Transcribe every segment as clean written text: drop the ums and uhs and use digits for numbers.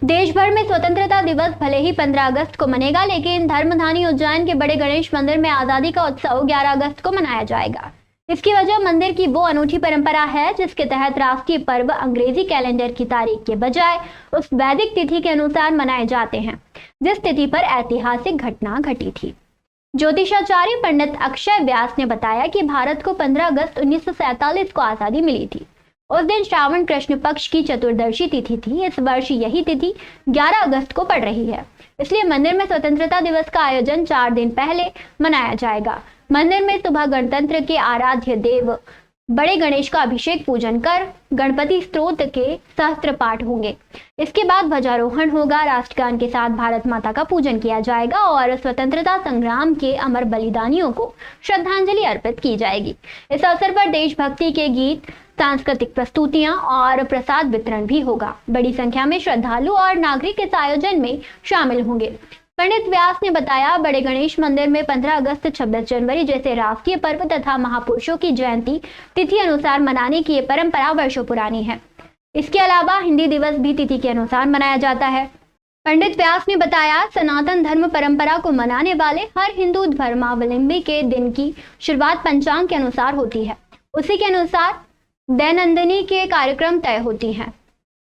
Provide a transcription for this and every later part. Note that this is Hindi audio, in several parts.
देश भर में स्वतंत्रता दिवस भले ही 15 अगस्त को मनेगा, लेकिन धर्मधानी उज्जैन के बड़े गणेश मंदिर में आजादी का उत्सव 11 अगस्त को मनाया जाएगा। इसकी वजह मंदिर की वो अनूठी परंपरा है जिसके तहत राष्ट्रीय पर्व अंग्रेजी कैलेंडर की तारीख के बजाय उस वैदिक तिथि के अनुसार मनाए जाते हैं जिस तिथि पर ऐतिहासिक घटना घटी थी। ज्योतिषाचार्य पंडित अक्षय व्यास ने बताया कि भारत को 15 अगस्त 1947 को आजादी मिली थी। उस दिन श्रावण कृष्ण पक्ष की चतुर्दशी तिथि थी। इस वर्ष यही तिथि 11 अगस्त को पड़ रही है, इसलिए मंदिर में स्वतंत्रता दिवस का आयोजन 4 दिन पहले मनाया जाएगा। मंदिर में सुबह गणतंत्र के आराध्य देव बड़े गणेश का अभिषेक पूजन कर गणपति स्तोत्र के सहस्त्र पाठ होंगे। इसके बाद ध्वजारोहण होगा। राष्ट्रगान के साथ भारत माता का पूजन किया जाएगा और स्वतंत्रता संग्राम के अमर बलिदानियों को श्रद्धांजलि अर्पित की जाएगी। इस अवसर पर देशभक्ति के गीत, सांस्कृतिक प्रस्तुतियां और प्रसाद वितरण भी होगा। बड़ी संख्या में श्रद्धालु और नागरिक इस आयोजन में शामिल होंगे। पंडित व्यास ने बताया, बड़े गणेश मंदिर में 15 अगस्त 26 जनवरी जैसे राष्ट्रीय पर्व तथा महापुरुषों की जयंती तिथि अनुसार मनाने की ये परंपरा वर्षों पुरानी है। इसके अलावा हिंदी दिवस भी तिथि के अनुसार मनाया जाता है। पंडित व्यास ने बताया, सनातन धर्म परंपरा को मनाने वाले हर हिंदू धर्मावलंबी के दिन की शुरुआत पंचांग के अनुसार होती है। उसी के अनुसार दैनंदिनी के कार्यक्रम तय होती हैं,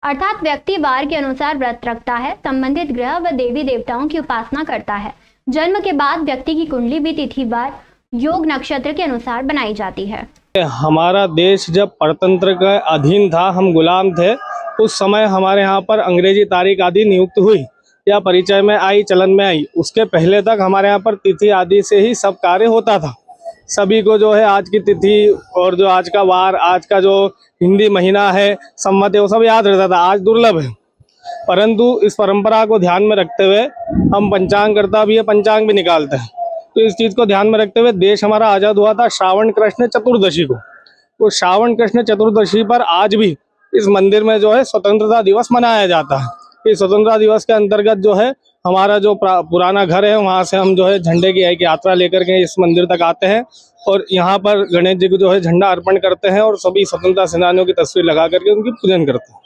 अर्थात व्यक्ति वार के अनुसार व्रत रखता है, संबंधित ग्रह व देवी देवताओं की उपासना करता है। जन्म के बाद व्यक्ति की कुंडली भी तिथिवार योग नक्षत्र के अनुसार बनाई जाती है। हमारा देश जब परतंत्र का अधीन था, हम गुलाम थे, उस समय हमारे यहाँ पर अंग्रेजी तारीख आदि नियुक्त हुई या परिचय में आई, चलन में आई। उसके पहले तक हमारे यहाँ पर तिथि आदि से ही सब कार्य होता था। सभी को जो है आज की तिथि और जो आज का वार, आज का जो हिंदी महीना है, संवत है, वो सब याद रहता था। आज दुर्लभ है, परंतु इस परंपरा को ध्यान में रखते हुए हम पंचांग करता भी है, पंचांग भी निकालते हैं। तो इस चीज़ को ध्यान में रखते हुए देश हमारा आज़ाद हुआ था श्रावण कृष्ण चतुर्दशी को। तो श्रावण कृष्ण चतुर्दशी पर आज भी इस मंदिर में जो है स्वतंत्रता दिवस मनाया जाता है। इस स्वतंत्रता दिवस के अंतर्गत जो है हमारा जो पुराना घर है, वहाँ से हम जो है झंडे की यात्रा लेकर के इस मंदिर तक आते हैं और यहाँ पर गणेश जी को जो है झंडा अर्पण करते हैं और सभी स्वतंत्रता सेनानियों की तस्वीर लगा करके उनकी पूजन करते हैं।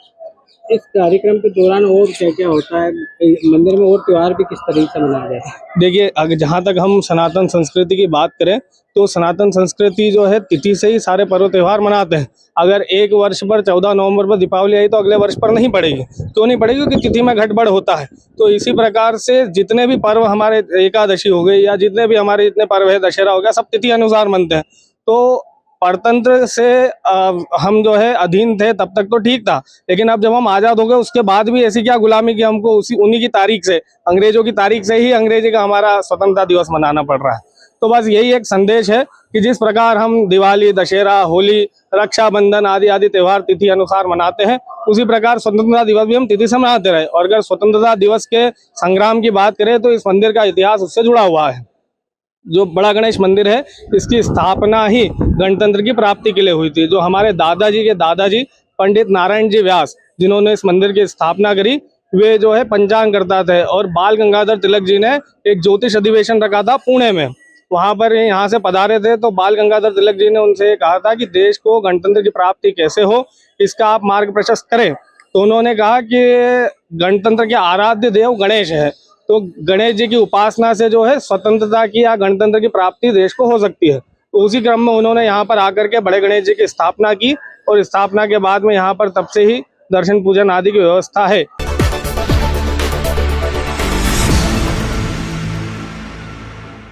इस कार्यक्रम के दौरान और क्या क्या होता है मंदिर में, और त्योहार भी किस तरीके से मनाया जाता है? देखिए, अगर जहाँ तक हम सनातन संस्कृति की बात करें तो सनातन संस्कृति जो है तिथि से ही सारे पर्व त्यौहार मनाते हैं। अगर एक वर्ष पर 14 नवंबर पर दीपावली आई तो अगले वर्ष पर नहीं पड़ेगी। क्यों नहीं पड़ेगी? क्योंकि तिथि में गड़बड़ होता है। तो इसी प्रकार से जितने भी पर्व हमारे, एकादशी हो गई या जितने भी हमारे जितने पर्व है, दशहरा हो गया, सब तिथि अनुसार मनते हैं। तो परतंत्र से हम जो है अधीन थे तब तक तो ठीक था, लेकिन अब जब हम आज़ाद हो गए उसके बाद भी ऐसी क्या गुलामी की हमको उन्हीं की तारीख से, अंग्रेजों की तारीख से ही अंग्रेजी का हमारा स्वतंत्रता दिवस मनाना पड़ रहा है। तो बस यही एक संदेश है कि जिस प्रकार हम दिवाली, दशहरा, होली, रक्षाबंधन आदि आदि त्यौहार तिथि अनुसार मनाते हैं, उसी प्रकार स्वतंत्रता दिवस भी हम तिथि से मनाते रहे। और अगर स्वतंत्रता दिवस के संग्राम की बात करें तो इस मंदिर का इतिहास उससे जुड़ा हुआ है। जो बड़ा गणेश मंदिर है, इसकी स्थापना ही गणतंत्र की प्राप्ति के लिए हुई थी। जो हमारे दादाजी के दादाजी पंडित नारायण जी व्यास, जिन्होंने इस मंदिर की स्थापना करी, वे जो है पंचांग करता थे। और बाल गंगाधर तिलक जी ने एक ज्योतिष अधिवेशन रखा था पुणे में, वहाँ पर यहाँ से पधारे थे। तो बाल गंगाधर तिलक जी ने उनसे कहा था कि देश को गणतंत्र की प्राप्ति कैसे हो, इसका आप मार्ग प्रशस्त करें। तो उन्होंने कहा कि गणतंत्र के आराध्य देव गणेश है, तो गणेश जी की उपासना से जो है स्वतंत्रता की या गणतंत्र की प्राप्ति देश को हो सकती है। तो उसी क्रम में उन्होंने यहाँ पर आकर के बड़े गणेश जी की स्थापना की और स्थापना के बाद में यहाँ पर तब से ही दर्शन पूजन आदि की व्यवस्था है।